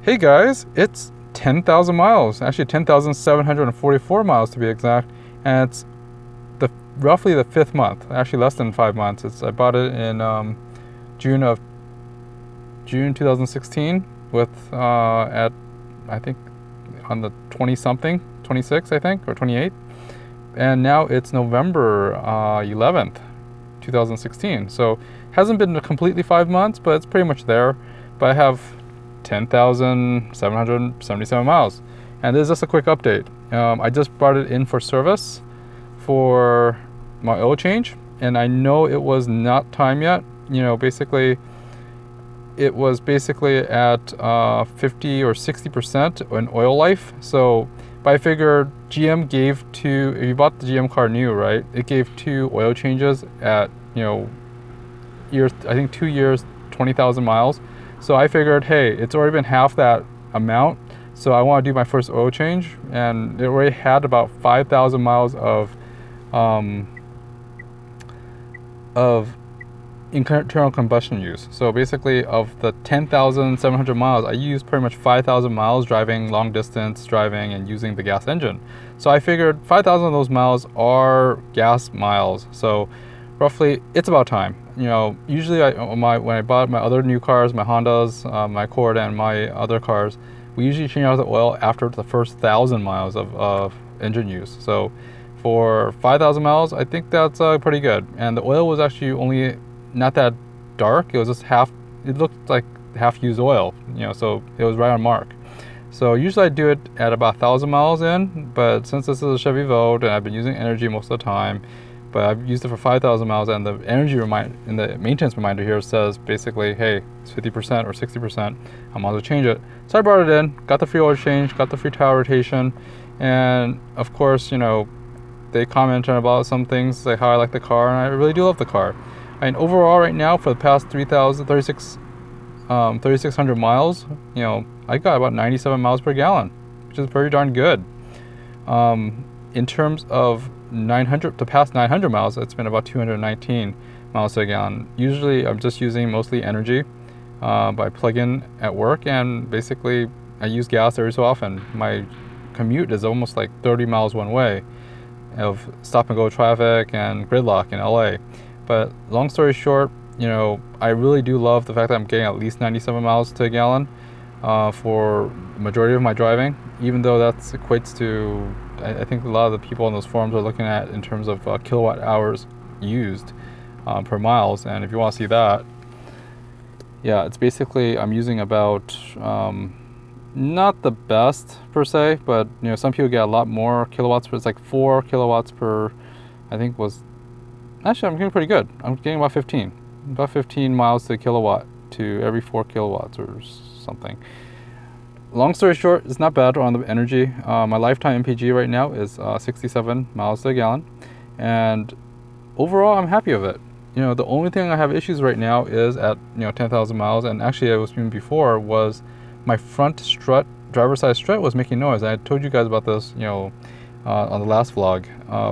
Hey guys, it's 10,000 miles, actually 10,744 miles to be exact, and it's roughly the 5th month, actually less than 5 months. I bought it in June 2016 with at I think on the 20 something, 26 I think, or 28, and now it's November 11th, 2016. So hasn't been completely 5 months, but it's pretty much there. But I have 10,777 miles. And this is just a quick update. I just brought it in for service for my oil change, and I know it was not time yet. Basically, it was basically at 50 or 60% in oil life. So, but I figured GM gave if you bought the GM car new, right? It gave 2 oil changes at, years, I think 2 years, 20,000 miles. So I figured, hey, it's already been half that amount, so I want to do my first oil change, and it already had about 5,000 miles of internal combustion use. So basically, of the 10,700 miles, I used pretty much 5,000 miles driving long distance driving and using the gas engine. So I figured 5,000 of those miles are gas miles. So roughly, it's about time. Usually when I bought my other new cars, my Hondas, my Accord, and my other cars, we usually change out the oil after the first 1,000 miles of engine use. So for 5,000 miles, I think that's pretty good. And the oil was actually only not that dark. It was just half. It looked like half used oil. So it was right on mark. So usually I do it at about 1,000 miles in, but since this is a Chevy Volt and I've been using energy most of the time, but I've used it for 5,000 miles, and the energy in the maintenance reminder here says basically, hey, it's 50% or 60%. I might as well change it. So I brought it in, got the free oil change, got the free tire rotation, and of course, they commented about some things like how I like the car, and I really do love the car. And overall, right now, for the past 3,600 miles, I got about 97 miles per gallon, which is pretty darn good. In terms of the past 900 miles, it's been about 219 miles per gallon. Usually, I'm just using mostly energy by plug-in at work, and basically, I use gas every so often. My commute is almost like 30 miles one way of stop-and-go traffic and gridlock in LA. But long story short, I really do love the fact that I'm getting at least 97 miles to a gallon for the majority of my driving, even though that equates to, I think a lot of the people on those forums are looking at in terms of kilowatt hours used per miles. And if you want to see that, yeah, it's basically I'm using about not the best per se, but some people get a lot more kilowatts. But it's like 4 kilowatts per, I think actually I'm getting pretty good. I'm getting about 15 miles to a kilowatt to every 4 kilowatts or something. Long story short, it's not bad on the energy. My lifetime MPG right now is 67 miles to a gallon, and overall I'm happy with it. The only thing I have issues right now is at 10,000 miles, and actually I was doing before, was my front strut, driver's side strut, was making noise. I told you guys about this, on the last vlog.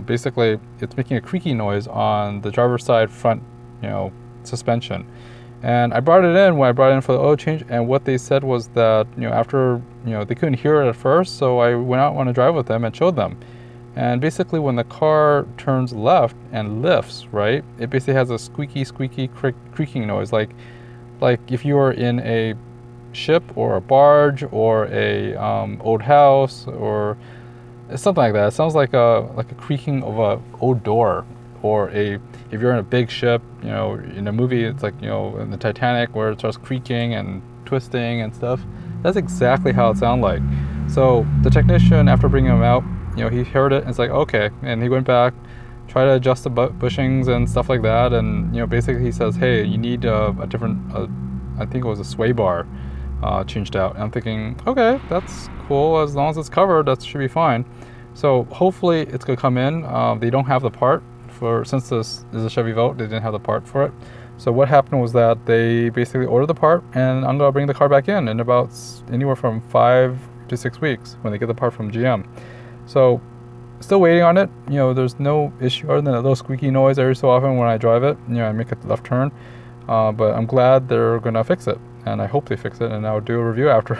Basically, it's making a creaky noise on the driver's side front, suspension. And I brought it in when I brought it in for the oil change, and what they said was that, after, they couldn't hear it at first, so I went out on a drive with them and showed them. And basically, when the car turns left and lifts, right, it basically has a squeaky, creaking noise, like if you were in a ship or a barge or a old house or something like that. It sounds like a creaking of a old door, or if you're in a big ship, in a movie, it's like, in the Titanic where it starts creaking and twisting and stuff. That's exactly how it sounded like. So the technician, after bringing him out, he heard it and it's like, okay. And he went back, tried to adjust the bushings and stuff like that. And, basically he says, hey, you need a different, I think it was a sway bar changed out. And I'm thinking, okay, that's cool. As long as it's covered, that should be fine. So hopefully it's gonna come in. They don't have the part since this is a Chevy Volt, they didn't have the part for it. So what happened was that they basically ordered the part, and I'm gonna bring the car back in about anywhere from 5 to 6 weeks when they get the part from GM. So still waiting on it. There's no issue other than a little squeaky noise every so often when I drive it. I make a left turn, but I'm glad they're gonna fix it. and I hope they fix it, and I'll do a review after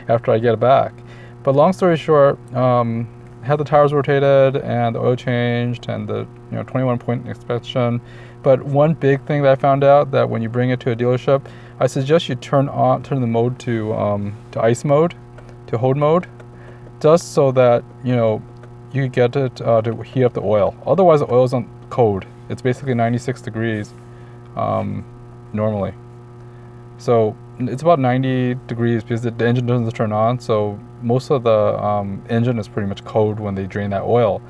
I get it back. But long story short, had the tires rotated and the oil changed and the 21-point inspection. But one big thing that I found out, that when you bring it to a dealership, I suggest you turn the mode to ice mode, to hold mode, just so that you get it to heat up the oil. Otherwise, the oil's on cold. It's basically 96 degrees normally. So it's about 90 degrees because the engine doesn't turn on. So most of the engine is pretty much cold when they drain that oil.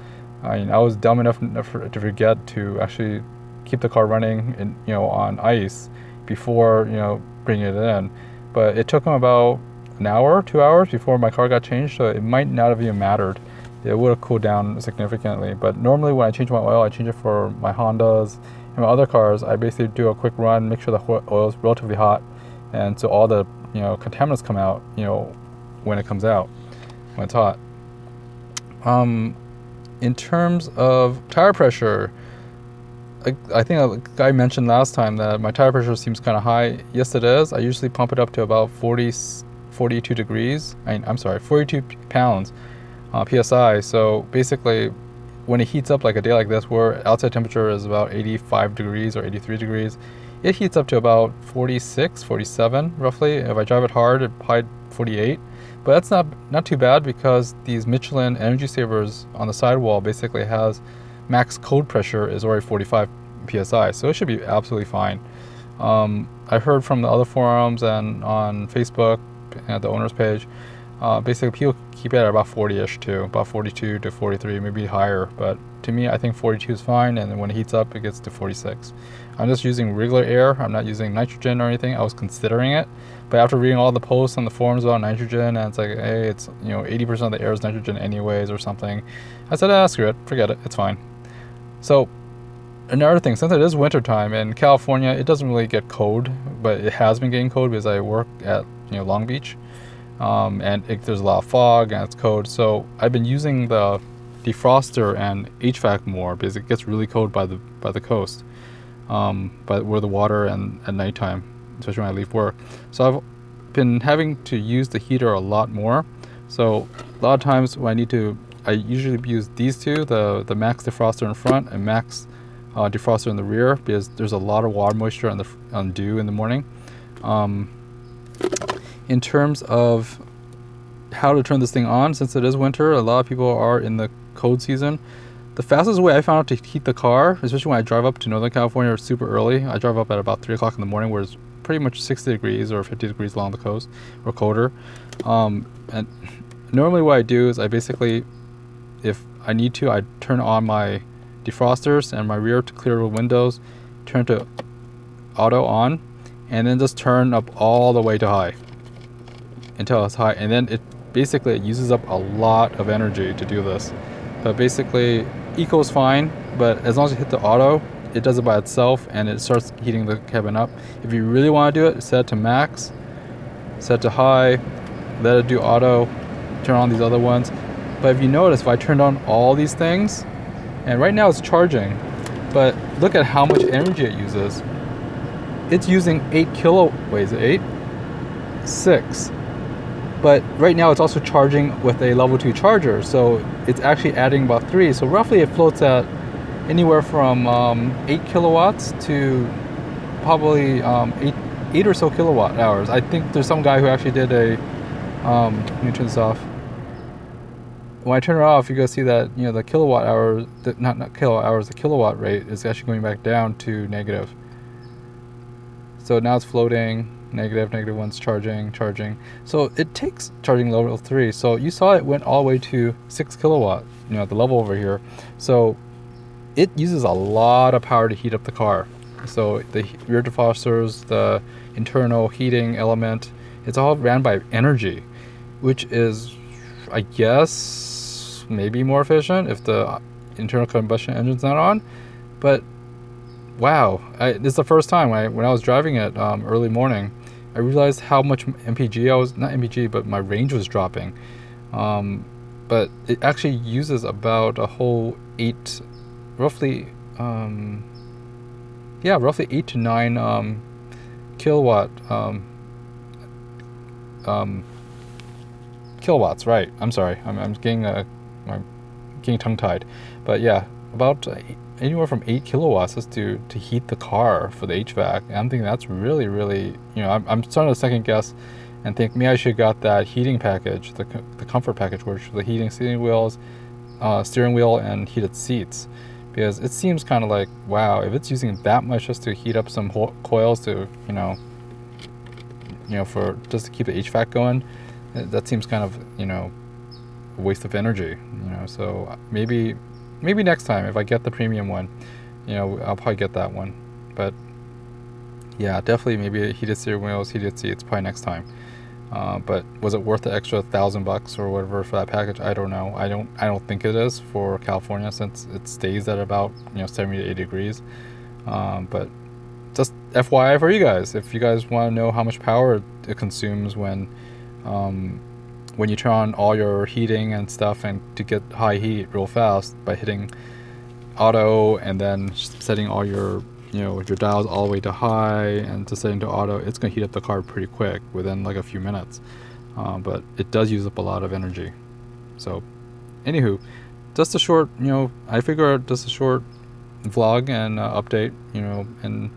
I mean, I was dumb enough to forget to actually keep the car running on ice before bringing it in. But it took them about an hour, 2 hours before my car got changed. So it might not have even mattered. It would have cooled down significantly. But normally when I change my oil, I change it for my Hondas and my other cars. I basically do a quick run, make sure the oil is relatively hot, and so all the contaminants come out when it comes out, when it's hot. In terms of tire pressure, I think a guy mentioned last time that my tire pressure seems kind of high. Yes, it is. I usually pump it up to about 42 degrees. I'm sorry, 42 pounds PSI. So basically, when it heats up like a day like this, where outside temperature is about 85 degrees or 83 degrees, it heats up to about 46, 47 roughly. If I drive it hard, it probably 48. But that's not too bad, because these Michelin energy savers on the sidewall basically has max cold pressure is already 45 psi, so it should be absolutely fine. I heard from the other forums and on Facebook at the owner's page, basically people keep it at about 40-ish too, about 42 to 43, maybe higher. But to me, I think 42 is fine, and then when it heats up, it gets to 46. I'm just using regular air. I'm not using nitrogen or anything. I was considering it, but after reading all the posts on the forums about nitrogen, and it's like, hey, it's 80% of the air is nitrogen anyways or something, I said, screw it, forget it, it's fine. So another thing, since it is winter time in California, it doesn't really get cold, but it has been getting cold because I work at Long Beach, and there's a lot of fog and it's cold. So I've been using the defroster and HVAC more because it gets really cold by the coast, but where the water and at nighttime, especially when I leave work. So I've been having to use the heater a lot more. So a lot of times when I usually use these two, the max defroster in front and max defroster in the rear, because there's a lot of water moisture on dew in the morning. In terms of how to turn this thing on, since it is winter, a lot of people are in the cold season. The fastest way I found out to heat the car, especially when I drive up to Northern California super early, I drive up at about 3 o'clock in the morning, where it's pretty much 60 degrees or 50 degrees along the coast or colder. And normally what I do is I basically, if I need to, I turn on my defrosters and my rear to clear the windows, turn to auto on, and then just turn up all the way to high until it's high, and then it uses up a lot of energy to do this. But basically eco is fine, but as long as you hit the auto, it does it by itself and it starts heating the cabin up. If you really want to do it, set it to max, set to high, let it do auto, turn on these other ones. But if you notice, if I turned on all these things, and right now it's charging, but look at how much energy it uses. It's using 8 wait, is it 8? 6. But right now it's also charging with a level 2 charger, so it's actually adding about 3. So roughly it floats at anywhere from 8 kilowatts to probably 8 or so kilowatt hours. I think there's some guy who actually did a, let me turn this off. When I turn it off, you guys see that the kilowatt hours, not kilowatt hours, the kilowatt rate is actually going back down to negative. So now it's floating, negative 1's charging. So it takes charging level 3. So you saw it went all the way to 6 kilowatt, the level over here. So it uses a lot of power to heat up the car. So the rear defrosters, the internal heating element, it's all ran by energy, which is, I guess, maybe more efficient if the internal combustion engine's not on. But wow, this is the first time when I was driving it early morning, I realized how much MPG not MPG, but my range was dropping. But it actually uses about a whole 8, roughly 8 to 9 kilowatt kilowatts, right? I'm sorry, I'm getting tongue-tied, but yeah, about anywhere from 8 kilowatts just to heat the car for the HVAC. And I'm thinking that's really, really, you know, I'm starting to second guess and think maybe I should have got that heating package, the comfort package, which the heating steering wheels, steering wheel, and heated seats, because it seems kind of like, wow, if it's using that much just to heat up some coils to, for just to keep the HVAC going, that seems kind of, a waste of energy, so maybe next time if I get the premium one, I'll probably get that one. But yeah, definitely maybe heated steering wheels, heated seats, probably next time. But was it worth the extra $1,000 or whatever for that package? I don't know. I don't think it is for California, since it stays at about 70 to 80 degrees. But just FYI for you guys, if you guys want to know how much power it consumes when you turn on all your heating and stuff, and to get high heat real fast by hitting auto and then setting all your your dials all the way to high and to setting to auto, it's going to heat up the car pretty quick within like a few minutes. But it does use up a lot of energy. So anywho, just a short, I figure just a short vlog and update, and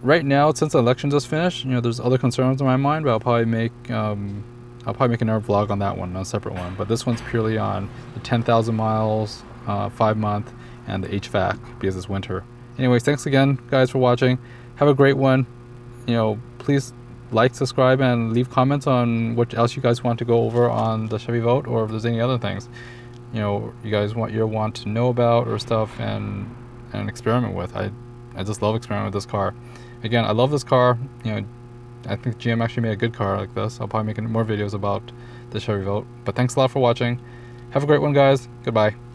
right now, since the election just finished, there's other concerns in my mind, but I'll probably make another vlog on that one, a separate one. But this one's purely on the 10,000 miles, 5-month, and the HVAC, because it's winter. Anyways, thanks again, guys, for watching. Have a great one. Please like, subscribe, and leave comments on what else you guys want to go over on the Chevy Volt, or if there's any other things you guys want to know about or stuff and experiment with. I just love experimenting with this car. Again, I love this car. I think GM actually made a good car like this. I'll probably make more videos about the Chevy Volt. But thanks a lot for watching. Have a great one, guys. Goodbye.